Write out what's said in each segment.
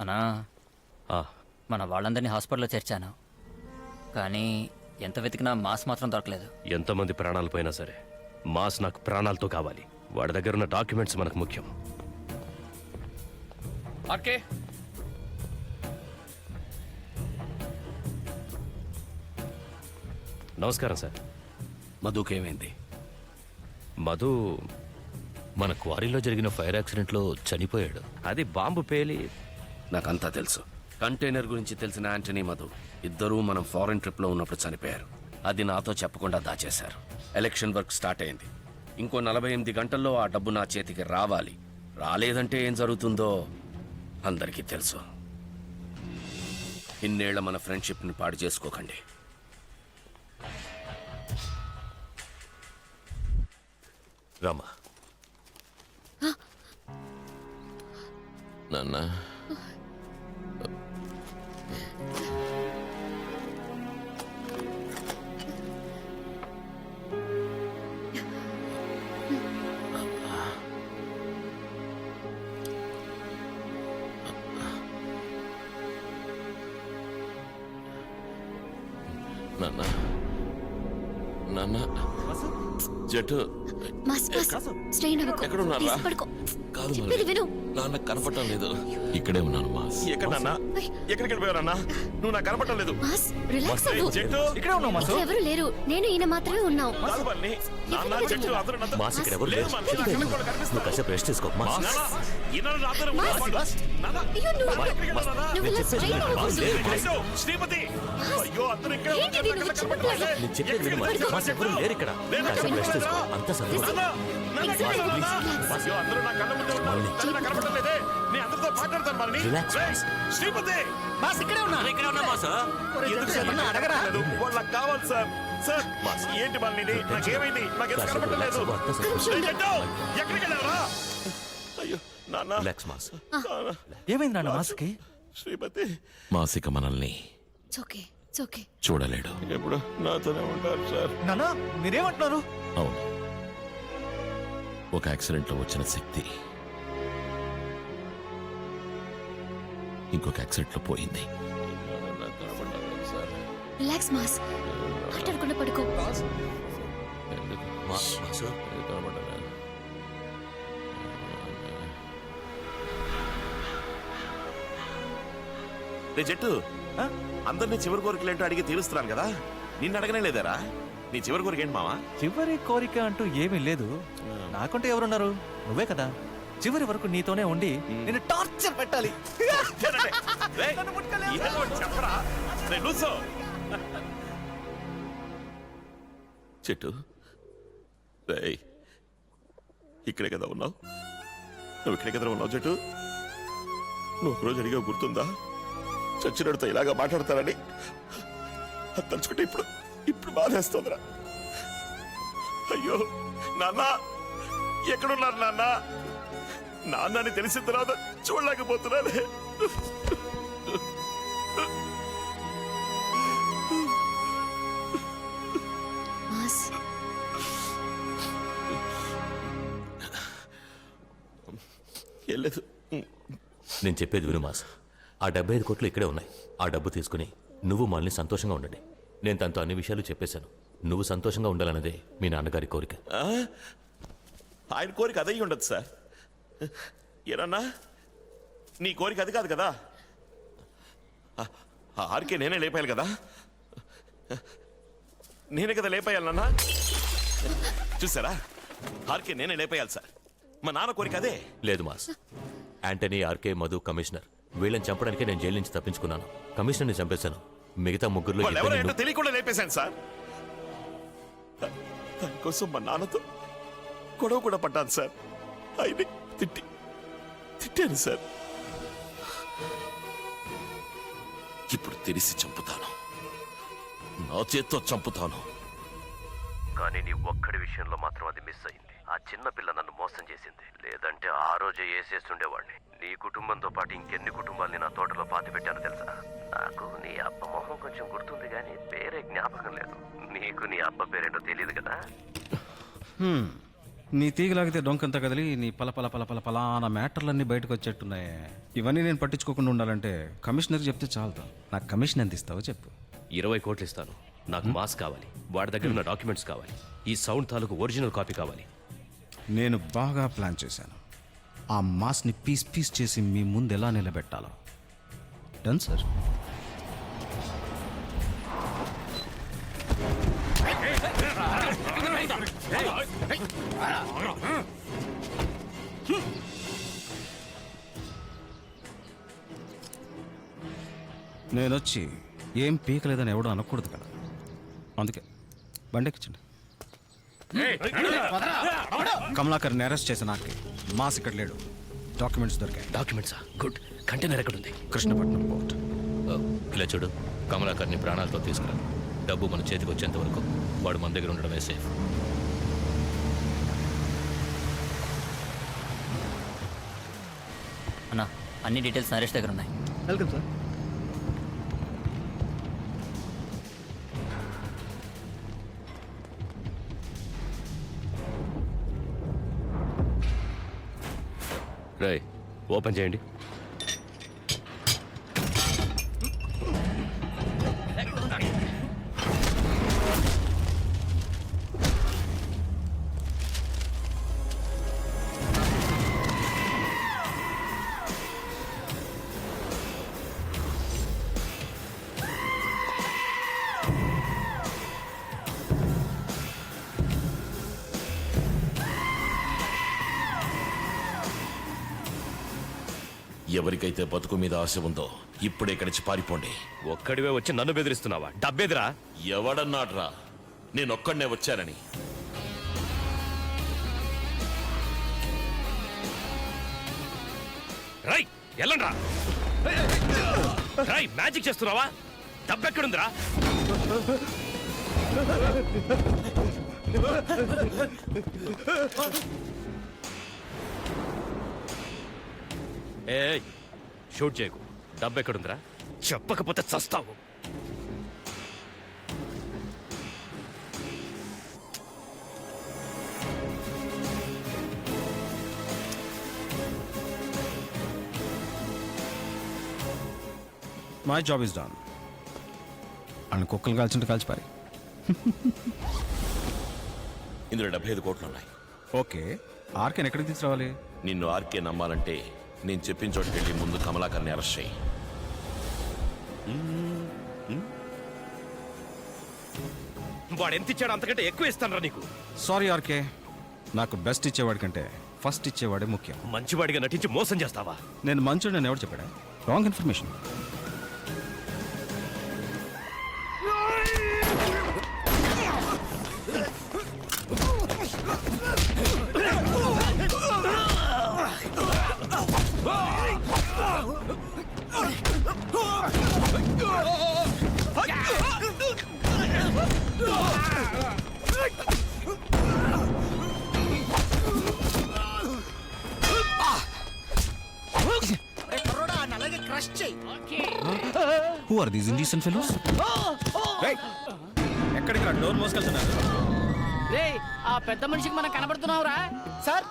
అన్నా ఆ, మన వాళ్ళందరినీ హాస్పిటల్లో చేర్చాను, కానీ ఎంత వెతికినా మాస్ మాత్రం దొరకలేదు. ఎంతమంది ప్రాణాలు పోయినా సరే మాస్ నాకు ప్రాణాలతో కావాలి. వాడి దగ్గర ఉన్న డాక్యుమెంట్స్ మనకు ముఖ్యం. ఆర్కే, నమస్కారం సార్. మధుకేమైంది? మధు మన క్వారీలో జరిగిన ఫైర్ యాక్సిడెంట్లో చనిపోయాడు. అది బాంబు పేలి. నాకంతా తెలుసు. కంటైనర్ గురించి తెలిసిన యాంటనీ, మధు ఇద్దరూ మనం ఫారెన్ ట్రిప్లో ఉన్నప్పుడు చనిపోయారు. అది నాతో చెప్పకుండా దాచేశారు. ఎలక్షన్ వర్క్ స్టార్ట్ అయింది. ఇంకో 48 గంటల్లో ఆ డబ్బు నా చేతికి రావాలి. రాలేదంటే ఏం జరుగుతుందో అందరికీ తెలుసు. ఇన్నేళ్ల మన ఫ్రెండ్షిప్ని పాడు చేసుకోకండి. రామా, నాన్న, నాన్న, నాన్న, జట్టు మాస్ స్ట్రెయిన్ అవ్వకు. ఎక్కడున్నారా? ప్లీజ్ పడుకో. కాదు మరి. చెప్పేది విను. నాన్న కనపడటం లేదు. ఇక్కడే ఉన్నాను మాస్. ఎక్కడన్నా? ఎక్కడికి వెళ్ళిపోయారన్నా? నువ్వు నాకు కనపడటం లేదు. మాస్ రిలాక్స్ అవ్వు. ఇక్కడే ఉన్నావు ఇక్కడ ఎవరు లేరు, నేను ఈయన మాత్రమే ఉన్నాం. మాస్ ఇక్కడ ఎవరు లేరు. నువ్వు కాసేపు రెస్ట్ తీసుకో. అయ్యో, నువ్వు ఇలా స్ట్రెయిన్ అవ్వకూడదు. శ్రీమతి, అయ్యో అందరూ ఇక్కడ ఏంటిది నువ్వు చిన్నపిల్లలా? నేను చెప్పేది విను. మాస్ ఎవరు లేరు ఇక్కడ. కాసేపు రెస్ట్ తీసుకో. అంతా సర్దుకో. Relax. అందరూ నా కళ్ళ ముందే ఉన్నారు. నాకు కనపడటం లేదే. నేను అందరితో మాట్లాడతాను మరి. Relax. శ్రీమతి, ఇక్కడే ఉన్నా బాస్. ఎందుకు సార్ నాకు కనపడలేదు? వాళ్ళకి కావాలి సార్. సార్ ఏంటి మళ్ళీ ఇది? నాకేమైంది? నాకేం కనపడలేదు. ఎక్కడికి వెళ్ళారా? అయ్యో నాన్న. Relax mass. ఏమైంది నాన్న మాస్కి? శ్రీమతి మాసిక మనల్ని It's okay. It's okay. చూడలేడు. ఎప్పుడు నాతోనే ఉంటారు సార్. నాన్న మీరేమంటున్నారు? అవును, ఒక యాక్సిడెంట్లో వచ్చిన శక్తి ఇంకొక యాక్సిడెంట్లో పోయింది. నాకు కనపడలేదు సార్. Relax mass. మాట్లాడకుండా పడుకో. ఎందుకు మాసు కనపడలేదు? రే జట్టు, ఆ? అందరినీ చివరి కోరికలు ఏంటో అడిగి తీరుస్తున్నాను కదా, నిన్ను అడగనే లేదారా? నీ చివరి కోరిక ఏంటి మావా? చివరి కోరిక అంటూ ఏమీ లేదు. నాకంటే ఎవరున్నారు? నువ్వే కదా. చివరి వరకు నీతోనే ఉండి నేను టార్చర్ పెట్టాలి. రేయ్, ఏదో ఒకటి చెప్పరా? రేయ్, లూసో. చెట్టు, రేయ్, ఇక్కడే కదా ఉన్నావు? నువ్వు ఇక్కడే కదా ఉన్నావు చెట్టు? నువ్వు ఒకరోజు అడిగా గుర్తుందా? చచ్చినడితో ఇలాగా మాట్లాడతారని. అది తలుచుకుంటే ఇప్పుడు బాధేస్తోందిరా. అయ్యో నాన్న, ఎక్కడున్నారు నాన్న? నాన్న అని తెలిసిన తర్వాత చూడలేకపోతున్నానే. మాస్. వెళ్ళలేదు. నేను చెప్పేది విను మాస్. ఆ 75 కోట్లు ఇక్కడే ఉన్నాయి. ఆ డబ్బు తీసుకుని నువ్వు మనల్ని సంతోషంగా ఉండండి. నేను తనతో అన్ని విషయాలు చెప్పేశాను. నువ్వు సంతోషంగా ఉండాలన్నదే మీ నాన్నగారి కోరిక. ఆయన కోరిక అదై ఉండదు సార్. ఏనన్నా, నీ కోరిక అది కాదు కదా. ఆర్కే నేనే లేపాయాలి కదా. నేనే కదా లేపాయాలి నాన్న. చూసారా, ఆర్కే నేనే లేపాయాలి సార్. మా నాన్న కోరిక అదే. లేదు mass. Antony, RK, Madhu, commissioner వీళ్ళని చంపడానికి నేను జైలు నుంచి తప్పించుకున్నాను. కమిషనర్ని చంపేశాను. మిగతా ముగ్గురులో వాళ్ళు ఎవరో ఇద్దరిని ఏంటో తెలియకుండా లేపేశాను సార్. దానికోసం మా నాన్నతో గొడవ కూడా పడ్డాను సార్. ఆయన్ని తిట్టాను సార్. ఇప్పుడు తెలిసి చంపుతాను. నా చేత్తో చంపుతాను. కానీ నీ ఒక్కడి విషయంలో మాత్రం అది మిస్ అయింది. ఆ చిన్న పిల్ల నన్ను మోసం చేసింది. లేదంటే ఆ రోజే వేసేస్తుండేవాడిని. నీ కుటుంబంతో పాటు ఇంకెన్ని కుటుంబాల్ని నా తోటలో పాతి పెట్టాను తెలుసా? నాకు నీ అబ్బ మొహం కొంచెం గుర్తుంది, కానీ పేరే జ్ఞాపకం లేదు. నీకు నీ అబ్బ పేరేంటో తెలియదు కదా. నీ తీగలాగితే డొంకంతా కదిలి నీ పల పల పల పల పలానా మ్యాటర్లన్నీ బయటకు వచ్చేట్టున్నాయి. ఇవన్నీ నేను పట్టించుకోకుండా ఉండాలంటే కమిషనర్కి చెప్తే చాలుతా. నాకు కమిషన్ ఎంత ఇస్తావో చెప్పు. 20 కోట్లు ఇస్తాను. నాకు మాస్ కావాలి, వాడి దగ్గర ఉన్న డాక్యుమెంట్స్ కావాలి, ఈ సౌండ్ తాలూకు ఒరిజినల్ కాపీ కావాలి. నేను బాగా ప్లాన్ చేశాను. ఆ మాస్ని పీస్ పీస్ చేసి మీ ముందు ఎలా నిలబెట్టాలో. Done sir. నేనొచ్చి ఏం పీకలేదని ఎవడో అనకూడదు కదా, అందుకే బండెక్కించండి. కమలాకర్ని అరెస్ట్ చేసిన నాకు మాస్ ఇక్కడ లేడు. డాక్యుమెంట్స్ దొరికాయి. డాక్యుమెంట్సా? గుడ్. కంటైనర్ ఎక్కడుంది? కృష్ణపట్నం పోర్ట్. ఇలా చూడు, కమలాకర్ని ప్రాణాలతో తీసుకురా. డబ్బు మన చేతికి వచ్చేంత వరకు వాడు మన దగ్గర ఉండడమే సేఫ్. అన్న అన్ని డీటెయిల్స్ నరేష్ దగ్గర ఉన్నాయి. Welcome sir. రై, ఓపెన్ చేయండి. ఎవరికైతే బతుకు మీద ఆశ ఉందో ఇప్పుడే ఇక్కడి నుంచి పారిపోండి. ఒక్కడివే వచ్చి నన్ను బెదిరిస్తున్నావా? డబ్బేదిరా? ఎవడన్నాడ్రా నేనొక్కడనే వచ్చానని? రై, ఎల్లండ్రా. రై, మ్యాజిక్ చేస్తున్నావా? డబ్బెక్కడుందిరా? ఏ, షూట్ చేయకు. డబ్బెక్కడుందిరా? చెప్పకపోతే చస్తావు. My job is done. అని కుక్కలు కాల్చుంటే కాల్చిపారి. ఇందులో 75 కోట్లు ఉన్నాయి. ఓకే, ఆర్కేని ఎక్కడికి తీసుకురావాలి? నిన్ను ఆర్కే నమ్మాలంటే నేను చెప్పిన చోటుకి వెళ్ళి ముందు కమలాకర్ని అరెస్ట్ చేయి. వాడు ఎంత ఇచ్చాడు అంతకంటే ఎక్కువ ఇస్తానరా నీకు. సారీ ఆర్కే, నాకు బెస్ట్ ఇచ్చేవాడి కంటే ఫస్ట్ ఇచ్చేవాడే ముఖ్యం. మంచివాడిగా నటించి మోసం చేస్తావా? నేను మంచోడు నేను ఎవరు చెప్పాడా? Wrong information. Who are these indecent fellows? Hey, ఎక్కడికి డోర్ మోసుకెళ్తున్నారు? రే, ఆ పెద్ద మనిషికి మనం కనబడుతున్నావురా? సార్,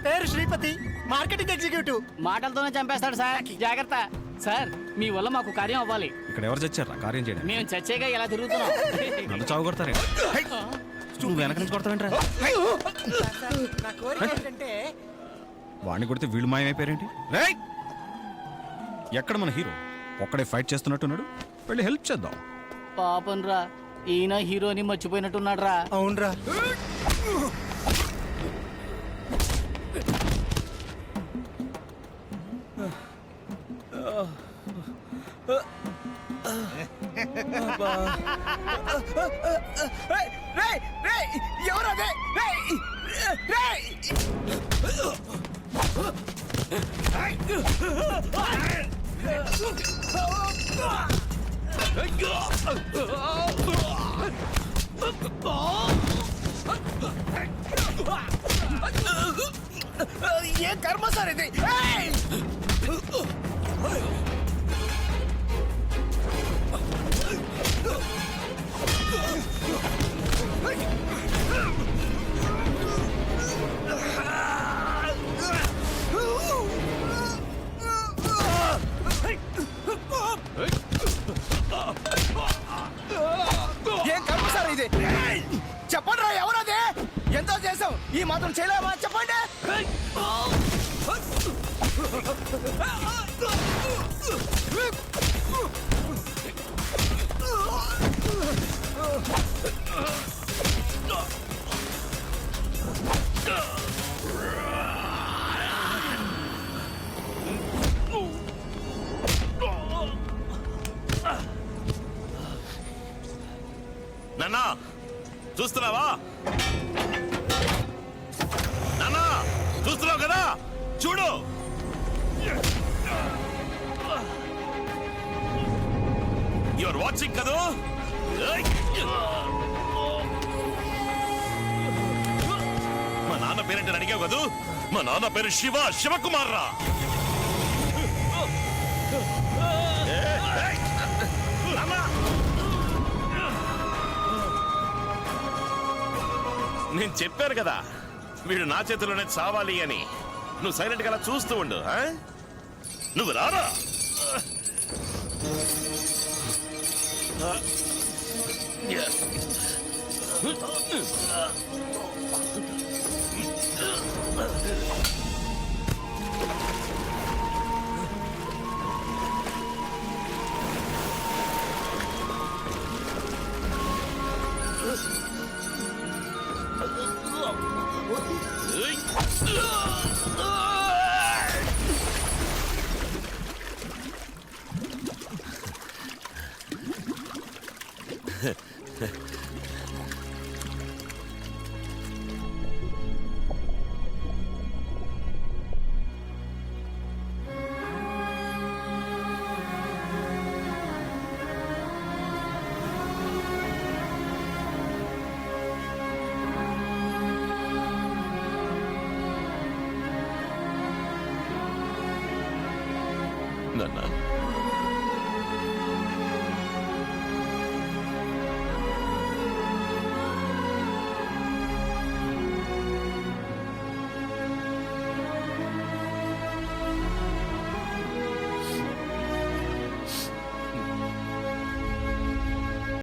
పేరు శ్రీపతి, మార్కెటింగ్ ఎగ్జిక్యూటివ్. మాటలతోనే చంపేస్తాడు సార్, జాగ్రత్త. సార్, మీ వల్ల మాకు కార్యం అవ్వాలి. ఇక్కడ ఎవరు చచ్చారా కార్యం చేయడం? మేము చచ్చేగా ఇలా తిరుగుతున్నాం. నన్ను చావు కొడతారే. నువ్వు వెనక నుంచి కొడతావేంట్రా? వాడిని కొడితే వీళ్ళు మాయమైపోయారేంటి? రేయ్, ఎక్కడ మన హీరో? ఒక్కడే ఫైట్ చేస్తున్నట్టున్నాడు. వెళ్ళి హెల్ప్ చేద్దాం. పాపం రా, ఈయన హీరోని మర్చిపోయినట్టున్నాడు రా. అవునరా. ఏ కర్మ సార్ ఇది? ఈ మాత్రం చేయలేమా చెప్పండి. నాన్నా చూస్తున్నావా? నాన్నా చూస్తున్నావు కదా, చూడు. యువర్ వాచింగ్ కదూ. మా నాన్న పేరేంటని అడిగావు కదూ? మా నాన్న పేరు శివకుమార్ రా. నేను చెప్పాను కదా వీడు నా చేతిలోనే చావాలి అని. నువ్వు సైలెంట్ గా అలా చూస్తూ ఉండు. నువ్వు రారా. నాన్న